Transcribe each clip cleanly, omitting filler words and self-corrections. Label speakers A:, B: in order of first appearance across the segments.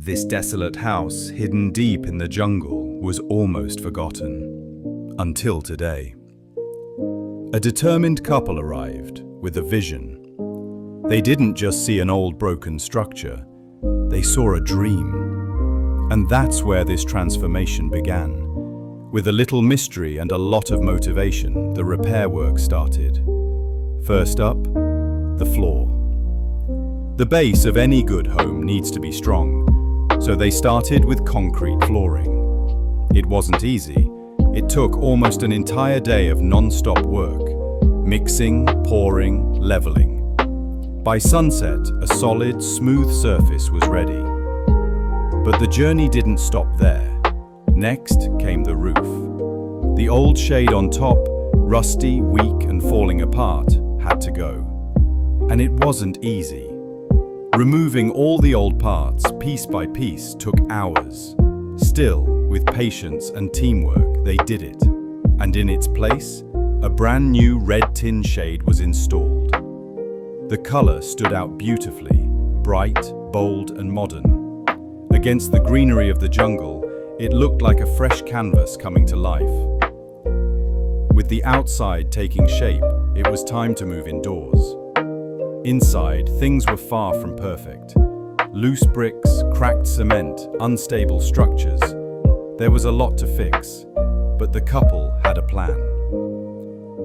A: This desolate house, hidden deep in the jungle, was almost forgotten. Until today. A determined couple arrived with a vision. They didn't just see an old broken structure, they saw a dream. And that's where this transformation began. With a little mystery and a lot of motivation, the repair work started. First up, the floor. The base of any good home needs to be strong, so they started with concrete flooring. It wasn't easy. It took almost an entire day of non-stop work, mixing, pouring, leveling. By sunset, a solid, smooth surface was ready. But the journey didn't stop there. Next came the roof. The old shade on top, rusty, weak, and falling apart, had to go. And it wasn't easy. Removing all the old parts, piece by piece, took hours. Still, with patience and teamwork, they did it. And in its place, a brand new red tin shade was installed. The color stood out beautifully, bright, bold, and modern. Against the greenery of the jungle, it looked like a fresh canvas coming to life. With the outside taking shape, it was time to move indoors. Inside, things were far from perfect. Loose bricks, cracked cement, unstable structures. There was a lot to fix, but the couple had a plan.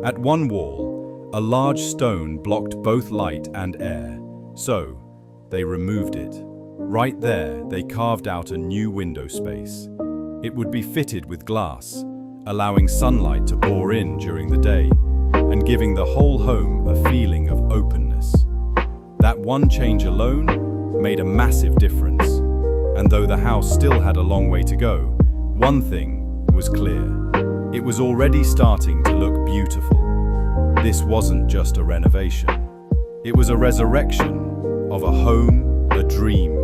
A: At one wall, a large stone blocked both light and air, so they removed it. Right there, they carved out a new window space. It would be fitted with glass, allowing sunlight to pour in during the day and giving the whole home a feeling of openness. That one change alone made a massive difference. And though the house still had a long way to go, one thing was clear. It was already starting to look beautiful. This wasn't just a renovation. It was a resurrection of a home, a dream,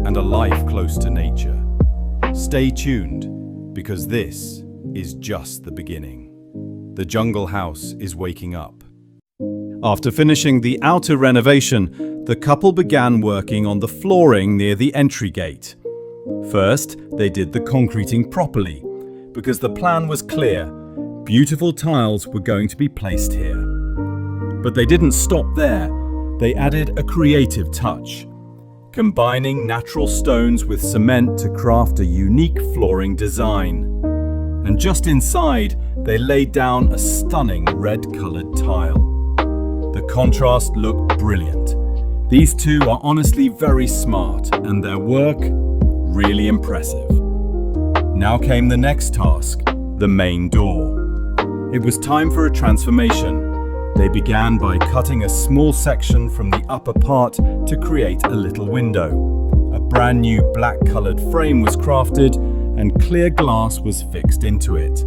A: and a life close to nature. Stay tuned, because this is just the beginning. The jungle house is waking up. After finishing the outer renovation, the couple began working on the flooring near the entry gate. First, they did the concreting properly, because the plan was clear. Beautiful tiles were going to be placed here. But they didn't stop there. They added a creative touch, combining natural stones with cement to craft a unique flooring design. And just inside, they laid down a stunning red-colored tile. The contrast looked brilliant. These two are honestly very smart, and their work really impressive. Now came the next task, the main door. It was time for a transformation. They began by cutting a small section from the upper part to create a little window. A brand new black-colored frame was crafted and clear glass was fixed into it.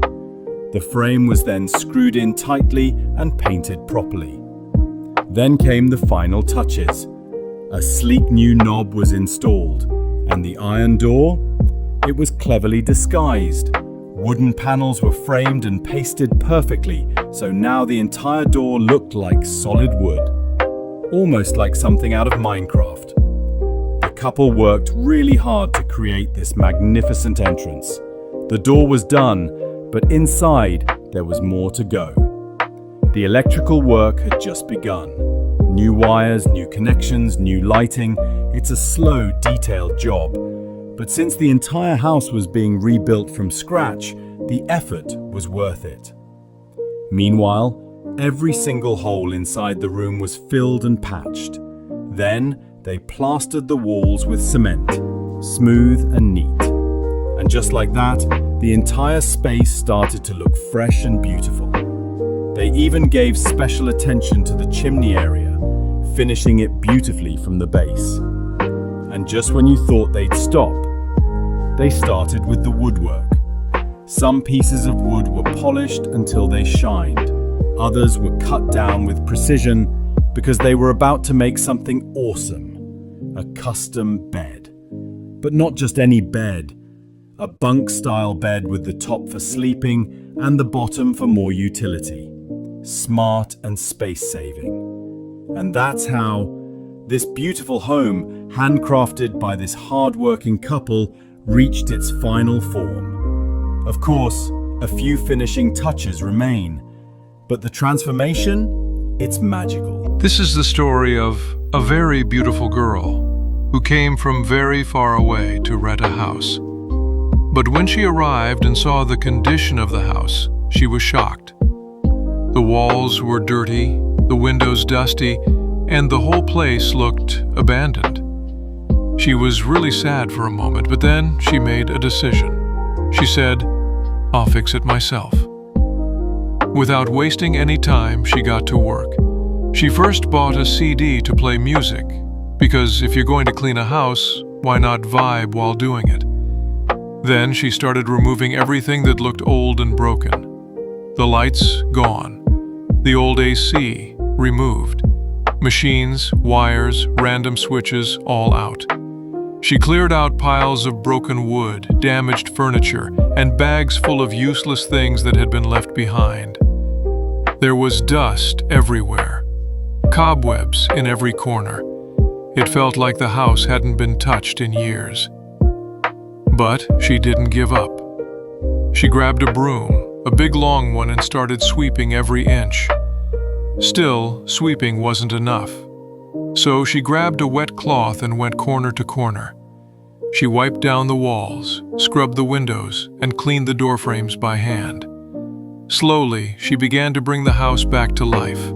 A: The frame was then screwed in tightly and painted properly. Then came the final touches. A sleek new knob was installed, and the iron door? It was cleverly disguised. Wooden panels were framed and pasted perfectly, so now the entire door looked like solid wood. Almost like something out of Minecraft. The couple worked really hard to create this magnificent entrance. The door was done, but inside there was more to go. The electrical work had just begun. New wires, new connections, new lighting. It's a slow, detailed job. But since the entire house was being rebuilt from scratch, the effort was worth it. Meanwhile, every single hole inside the room was filled and patched. Then they plastered the walls with cement, smooth and neat. And just like that, the entire space started to look fresh and beautiful. They even gave special attention to the chimney area, finishing it beautifully from the base. And just when you thought they'd stop, they started with the woodwork. Some pieces of wood were polished until they shined. Others were cut down with precision because they were about to make something awesome. A custom bed. But not just any bed. A bunk-style bed with the top for sleeping and the bottom for more utility. Smart and space-saving. And that's how this beautiful home, handcrafted by this hard-working couple, reached its final form. Of course, a few finishing touches remain, but the transformation, it's magical.
B: This is the story of a very beautiful girl who came from very far away to rent a house. But when she arrived and saw the condition of the house, she was shocked. The walls were dirty, the windows dusty, and the whole place looked abandoned. She was really sad for a moment, but then she made a decision. She said, "I'll fix it myself." Without wasting any time, she got to work. She first bought a CD to play music, because if you're going to clean a house, why not vibe while doing it? Then she started removing everything that looked old and broken. The lights gone, the old AC removed, machines, wires, random switches all out. She cleared out piles of broken wood, damaged furniture, and bags full of useless things that had been left behind. There was dust everywhere, cobwebs in every corner. It felt like the house hadn't been touched in years. But she didn't give up. She grabbed a broom, a big long one, and started sweeping every inch. Still, sweeping wasn't enough. So she grabbed a wet cloth and went corner to corner. She wiped down the walls, scrubbed the windows, and cleaned the door frames by hand. Slowly, she began to bring the house back to life.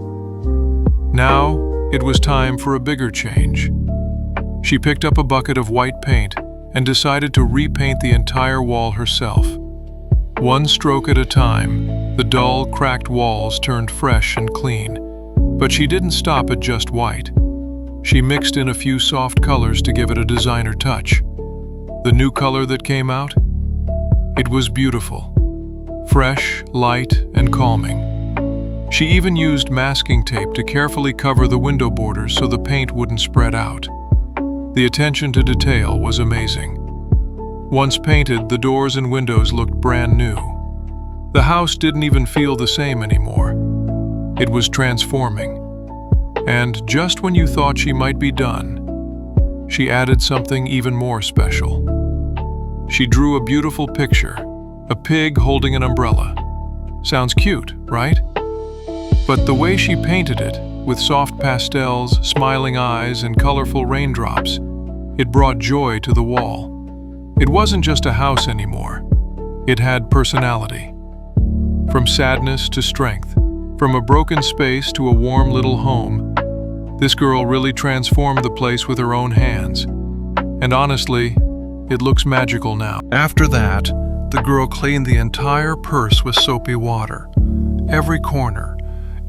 B: Now, it was time for a bigger change. She picked up a bucket of white paint and decided to repaint the entire wall herself. One stroke at a time, the dull, cracked walls turned fresh and clean. But she didn't stop at just white. She mixed in a few soft colors to give it a designer touch. The new color that came out? It was beautiful. Fresh, light, and calming. She even used masking tape to carefully cover the window borders so the paint wouldn't spread out. The attention to detail was amazing. Once painted, the doors and windows looked brand new. The house didn't even feel the same anymore. It was transforming. And just when you thought she might be done, she added something even more special. She drew a beautiful picture, a pig holding an umbrella. Sounds cute, right? But the way she painted it, with soft pastels, smiling eyes, and colorful raindrops, it brought joy to the wall. It wasn't just a house anymore. It had personality. From sadness to strength, from a broken space to a warm little home, this girl really transformed the place with her own hands. And honestly, it looks magical now. After that, the girl cleaned the entire purse with soapy water. Every corner,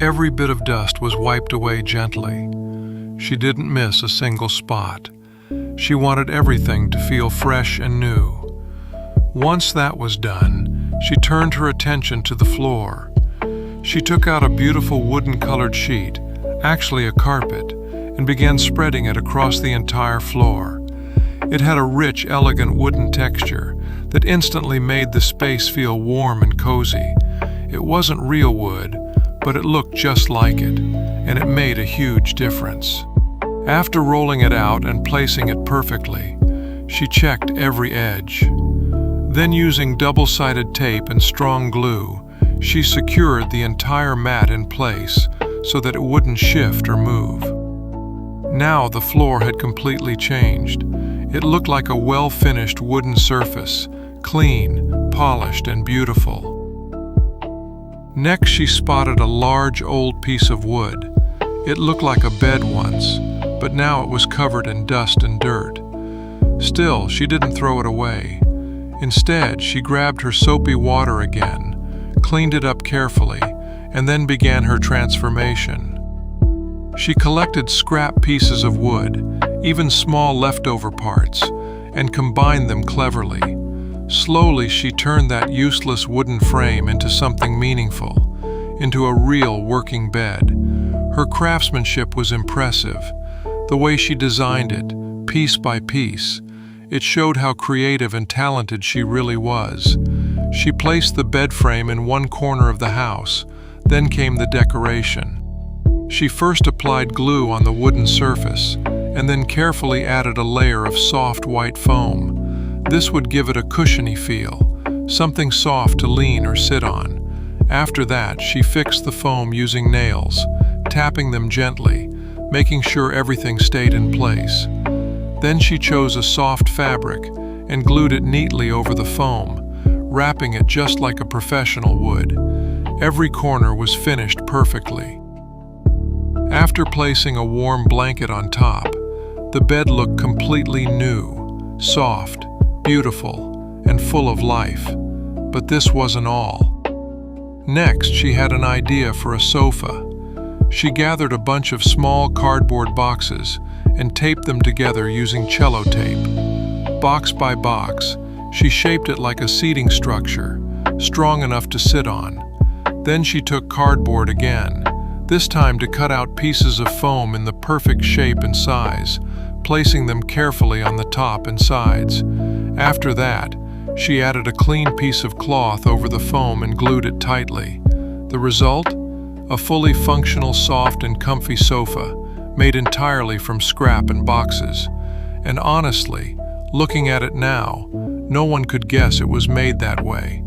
B: every bit of dust was wiped away gently. She didn't miss a single spot. She wanted everything to feel fresh and new. Once that was done, she turned her attention to the floor. She took out a beautiful wooden-colored sheet, actually a carpet, and began spreading it across the entire floor. It had a rich, elegant wooden texture that instantly made the space feel warm and cozy. It wasn't real wood, but it looked just like it, and it made a huge difference. After rolling it out and placing it perfectly, she checked every edge. Then, using double-sided tape and strong glue, she secured the entire mat in place so that it wouldn't shift or move. Now the floor had completely changed. It looked like a well-finished wooden surface, clean, polished, and beautiful. Next, she spotted a large old piece of wood. It looked like a bed once, but now it was covered in dust and dirt. Still, she didn't throw it away. Instead, she grabbed her soapy water again, cleaned it up carefully, and then began her transformation. She collected scrap pieces of wood, even small leftover parts, and combined them cleverly. Slowly, she turned that useless wooden frame into something meaningful, into a real working bed. Her craftsmanship was impressive. The way she designed it, piece by piece, it showed how creative and talented she really was. She placed the bed frame in one corner of the house. Then came the decoration. She first applied glue on the wooden surface, and then carefully added a layer of soft white foam. This would give it a cushiony feel, something soft to lean or sit on. After that, she fixed the foam using nails, tapping them gently, making sure everything stayed in place. Then she chose a soft fabric and glued it neatly over the foam, wrapping it just like a professional would. Every corner was finished perfectly. After placing a warm blanket on top, the bed looked completely new, soft, beautiful, and full of life. But this wasn't all. Next, she had an idea for a sofa. She gathered a bunch of small cardboard boxes and taped them together using cello tape. Box by box, she shaped it like a seating structure, strong enough to sit on. Then she took cardboard again, this time to cut out pieces of foam in the perfect shape and size, placing them carefully on the top and sides. After that, she added a clean piece of cloth over the foam and glued it tightly. The result? A fully functional, soft and comfy sofa, made entirely from scrap and boxes. And honestly, looking at it now, no one could guess it was made that way.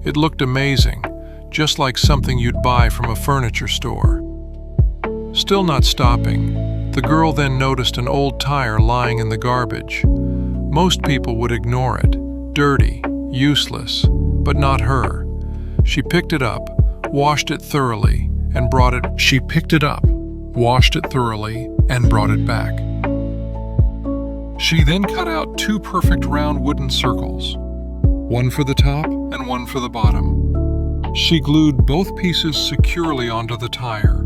B: It looked amazing, just like something you'd buy from a furniture store. Still not stopping, the girl then noticed an old tire lying in the garbage. Most people would ignore it, dirty, useless, but not her. She picked it up, washed it thoroughly, and brought it back. She then cut out 2 perfect round wooden circles, one for the top and one for the bottom. She glued both pieces securely onto the tire.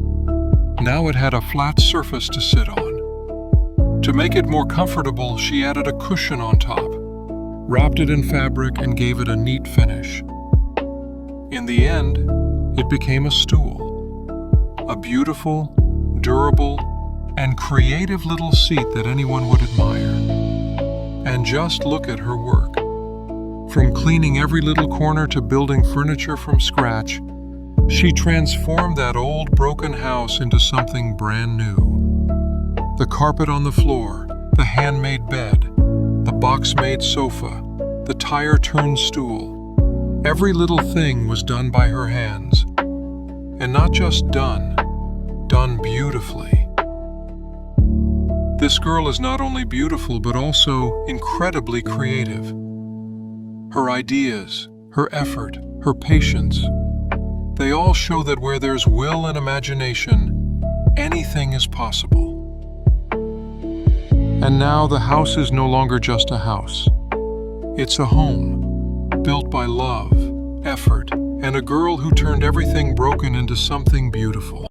B: Now it had a flat surface to sit on. To make it more comfortable, she added a cushion on top, wrapped it in fabric, and gave it a neat finish. In the end, it became a stool. A beautiful, durable, and creative little seat that anyone would admire. And just look at her work. From cleaning every little corner to building furniture from scratch, she transformed that old broken house into something brand new. The carpet on the floor, the handmade bed, the box-made sofa, the tire-turned stool. Every little thing was done by her hands. And not just done beautifully. This girl is not only beautiful, but also incredibly creative. Her ideas, her effort, her patience, they all show that where there's will and imagination, anything is possible. And now the house is no longer just a house. It's a home, built by love, effort, and a girl who turned everything broken into something beautiful.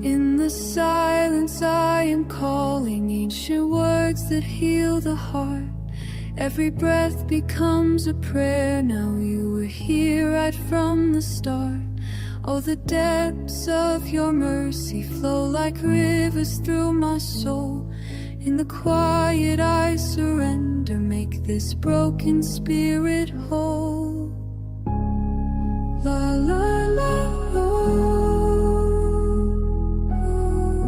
C: In the silence I am calling ancient words that heal the heart. Every breath becomes a prayer. Now you were here right from the start. Oh, the depths of your mercy flow like rivers through my soul. In the quiet I surrender, make this broken spirit whole. La la la, oh, oh.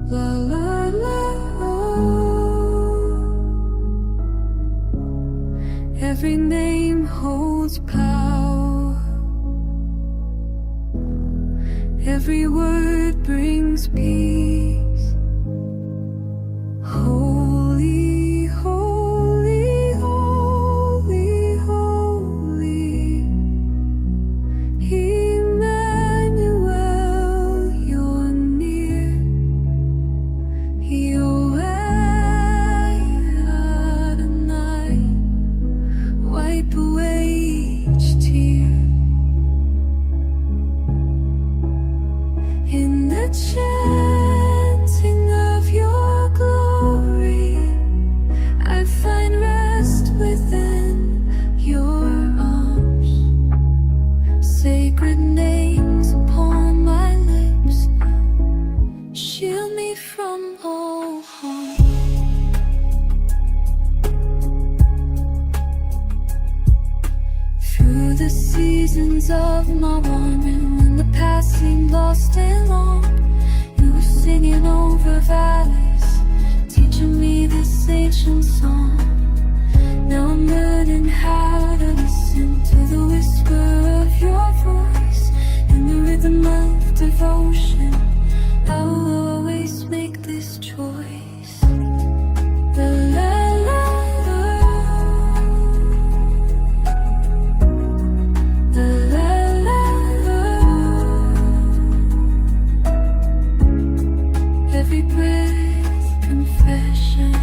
C: La la la, oh. Every name holds power. Every word brings peace. Holy, holy, holy, holy. Emmanuel, you're near. Yoel Adonai, wipe away each tear. In the chest the seasons of my wandering, when the past seemed lost and long. You were singing over valleys, teaching me this ancient song. Now I'm learning how to listen to the whisper of your voice and the rhythm of devotion. I will always make this choice. La la la la. La la la la. Every breath confession,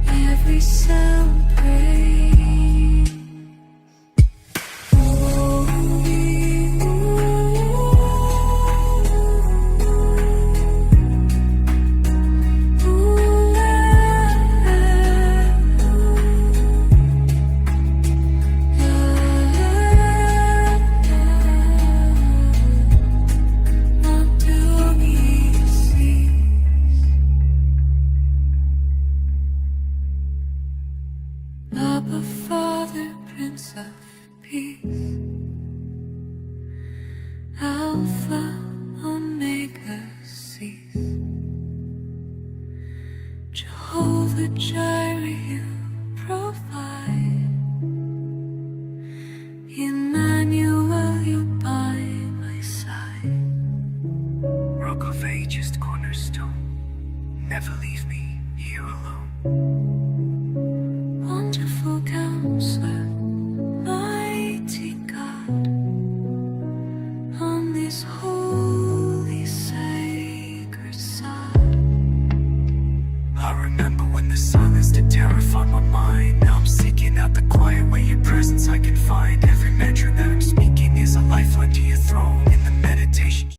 C: every sound praise. Not till we cease. Abba, Father, Prince of Peace, Alpha, Omega, cease. Jehovah Jireh, you provide. Emmanuel, you're by my side.
D: Rock of Ages, cornerstone, never leave me here alone.
C: Wonderful Counselor, mighty God, on this holy sacred sod.
D: I remember when the silence did terrify my mind. Now I'm seeking out the quiet where your presence I can find. Every mantra that I'm speaking is a lifeline to your throne. In the meditation